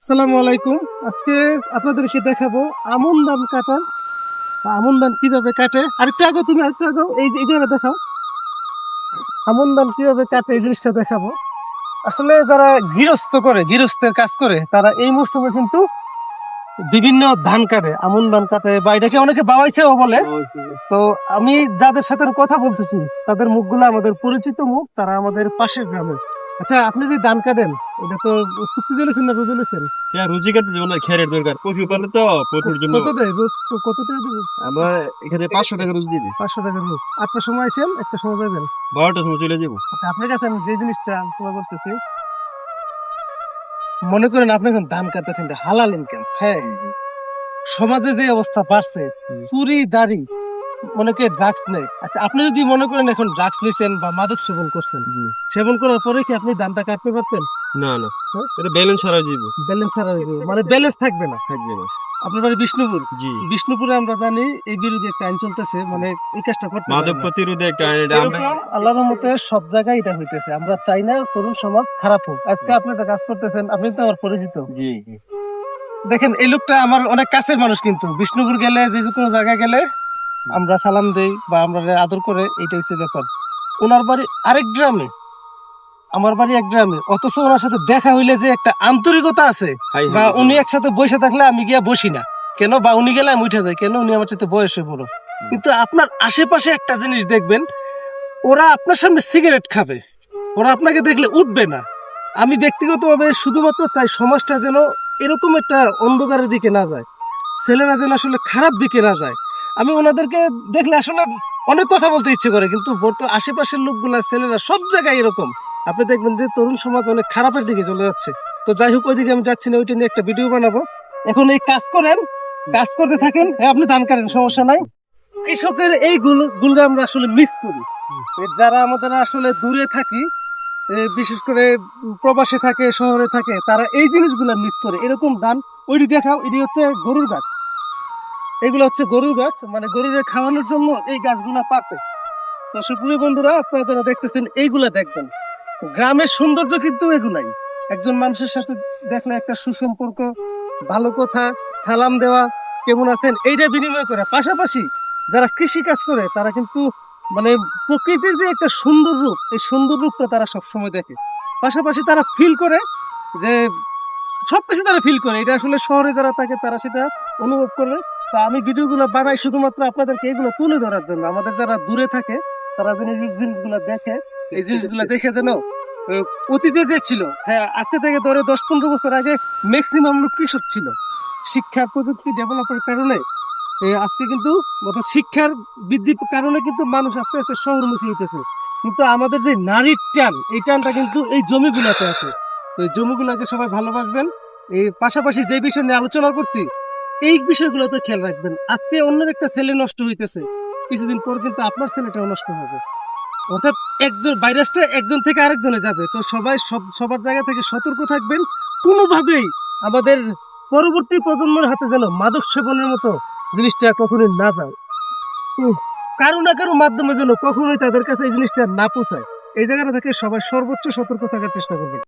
আসসালামু আলাইকুম। আজকে আপনাদের এসে দেখাবো আমন ধান কাটা। আমন ধান কিভাবে কাটে। আরেকটু আগো, তুমি আরেকটু আগো, এই জায়গাটা দেখাও। আমন ধান কিভাবে কাটে এই জিনিসটা দেখাবো। আসলে যারা গৃহস্থের কাজ করে তারা এই মৌসুমে কিন্তু বিভিন্ন ধান কাটে, আমন ধান কাটে বা এটাকে অনেকে বাওয়াইছেও বলে। তো আমি যাদের সাথে কথা বলতেছি তাদের মুখগুলো আমাদের পরিচিত মুখ, তারা আমাদের পাশের গ্রামে। আচ্ছা, আপনি যে ধান কাটেন এটা তো চুক্তি দিয়েছেন না বুঝেছেন? রুচি কাটতে জন্য খেরের দরকার, পশু পালে তো পশুর জন্য। কত দেয় রোজ? কত টাকা দেবে? আমরা এখানে 500 টাকা রোজ দিই। 500 টাকা রোজ। আটটার সময় আসেন, একটা সময় যাবেন। 12টার সময় চলে যাবো। আচ্ছা, আপনার কাছে আমি যে জিনিসটা তোমার বলতেছি, মনে করেন আপনি এখন ধান কাটতেছেন, এটা হালাল ইনকাম। হ্যাঁ, সমাজে যে অবস্থা বাড়ছে, চুরি দাড়ি, অনেকে ড্রাগস নেয়। আচ্ছা, আপনি যদি মনে করেন এখন ড্রাগস নিছেন বা মাদক সেবন করছেন, সেবন করার পরে কি আপনি ধানটা কাটতে পারতেন? না না, এটা ব্যালেন্স ছাড়া যাবো। ব্যালেন্স ছাড়া হয়ে যাবে, মানে ব্যালেন্স থাকবে না। থাকবে না। আপনার বাড়ি বিষ্ণুপুর? জি। বিষ্ণুপুরে আমরা জানি এই বিরোধী একটা আইন চলতেছে, মানে এই কাজটা করতে মাদক পারবে না। প্রতিরোধে একটা আইন, এটা আমরা এরকম আল্লাহর রহমতে সব জায়গায় এটা হইতেছে। আমরা চাই না তরুণ সমাজ খারাপ হোক। আজকে আপনি একটা কাজ করতেছেন, আপনি তো আমার পরিচিত। জি দেখেন, এই লোকটা আমার অনেক কাছের মানুষ, কিন্তু বিষ্ণুপুর গেলে যে কোনো জায়গায় গেলে আমরা সালাম দেই বা আমরা আদর করে, এইটা হচ্ছে ব্যাপার। ওনার বাড়ি আরেক গ্রামে, আমার বাড়ি এক গ্রামে, অথচ ওনার সাথে দেখা হইলে যে একটা আন্তরিকতা আছে, হাই বা হাই উনি একসাথে বসে থাকলে আমি গিয়া বসি না কেন, বা উনি গেলে আমি উঠে যাই কেন, উনি আমার সাথে বয়সে বড়। কিন্তু আপনার আশেপাশে একটা জিনিস দেখবেন, ওরা আপনার সামনে সিগারেট খাবে, ওরা আপনাকে দেখলে উঠবে না। আমি ব্যক্তিগতভাবে শুধুমাত্র চাই সমাজটা যেন এরকম একটা অন্ধকারের দিকে না যায়, ছেলেরা যেন আসলে খারাপ দিকে না যায়। আমি ওনাদেরকে দেখলে আসলে অনেক কথা বলতে ইচ্ছে করে, কিন্তু আশেপাশের লোকগুলা, ছেলেরা সব জায়গায় এরকম। আপনি দেখবেন যে তরুণ সমাজ অনেক খারাপের দিকে চলে যাচ্ছে। তো যাই হোক, ওইদিকে আমি যাচ্ছি না, ওইটা নিয়ে একটা ভিডিও বানাবো। এখন এই কাজ করেন, কাজ করতে থাকেন। হ্যাঁ, আপনি ধান কাটেন, সমস্যা নাই। কৃষকের এই গুলো আমরা আসলে মিস করি। যারা আমাদের আসলে দূরে থাকি, বিশেষ করে প্রবাসে থাকে, শহরে থাকে, তারা এই জিনিসগুলো মিস করে। এরকম ধান ওইটি দেখাও, এটি হচ্ছে গরুর গাছ। এগুলো হচ্ছে গরুর গাছ, মানে গরুরে খাওয়ানোর জন্য এই গাছগুলা পাতে। তো সুপ্রিয় বন্ধুরা, আপনারা যারা দেখতেছেন এইগুলা দেখবেন। গ্রামের সৌন্দর্য কিন্তু এগুলাই। একজন মানুষের সাথে দেখলে একটা সুসম্পর্ক, ভালো কথা, সালাম দেওয়া, কেমন আছেন, এইটা বিনিময় করে। পাশাপাশি যারা কৃষি কাজ করে তারা কিন্তু মানে প্রকৃতির যে একটা সুন্দর রূপ, এই সুন্দর রূপটা তারা সবসময় দেখে। পাশাপাশি তারা ফিল করে যে সবকিছু তারা ফিল করে। এটা আসলে শহরে যারা থাকে তারা সেটা অনুভব করে। তো আমি ভিডিওগুলো বানাই শুধুমাত্র আপনাদেরকে এগুলো তুলে ধরার জন্য। আমাদের যারা দূরে থাকে তারা যেন এই জিনিসগুলো দেখে, এই জিনিসগুলো দেখে যেন অতীতে যে ছিল, হ্যাঁ, আজকে থেকে ধরে 10-15 বছর আগে ম্যাক্সিমাম লোক কৃষক ছিল। শিক্ষা প্রযুক্তি ডেভেলপের কারণে আজকে কিন্তু শিক্ষার বৃদ্ধির কারণে কিন্তু মানুষ আস্তে আস্তে শহরমুখী হইতেছে। কিন্তু আমাদের যে নারীর টান, এই টানটা কিন্তু এই জমিগুলোতে আছে। তো এই জমিগুলোকে সবাই ভালোবাসবেন। এই পাশাপাশি যে বিষয় নিয়ে আলোচনা করছি, এই বিষয়গুলোতে খেয়াল রাখবেন। আজকে অন্যের একটা ছেলে নষ্ট হইতেছে, কিছুদিন পর কিন্তু আপনার ছেলেটাও নষ্ট হবে। অর্থাৎ একজন ভাইরাসটা একজন থেকে আরেকজনে যাবে। তো সবাই সবার জায়গা থেকে সতর্ক থাকবেন। কোনোভাবেই আমাদের পরবর্তী প্রজন্মের হাতে যেন মাদক সেবনের মতো জিনিসটা কখনোই না যায়। কারো না কারো মাধ্যমে যেন কখনোই তাদের কাছে এই জিনিসটা না পৌঁছায়। এই জায়গাটা থেকে সবাই সর্বোচ্চ সতর্ক থাকার চেষ্টা করবেন।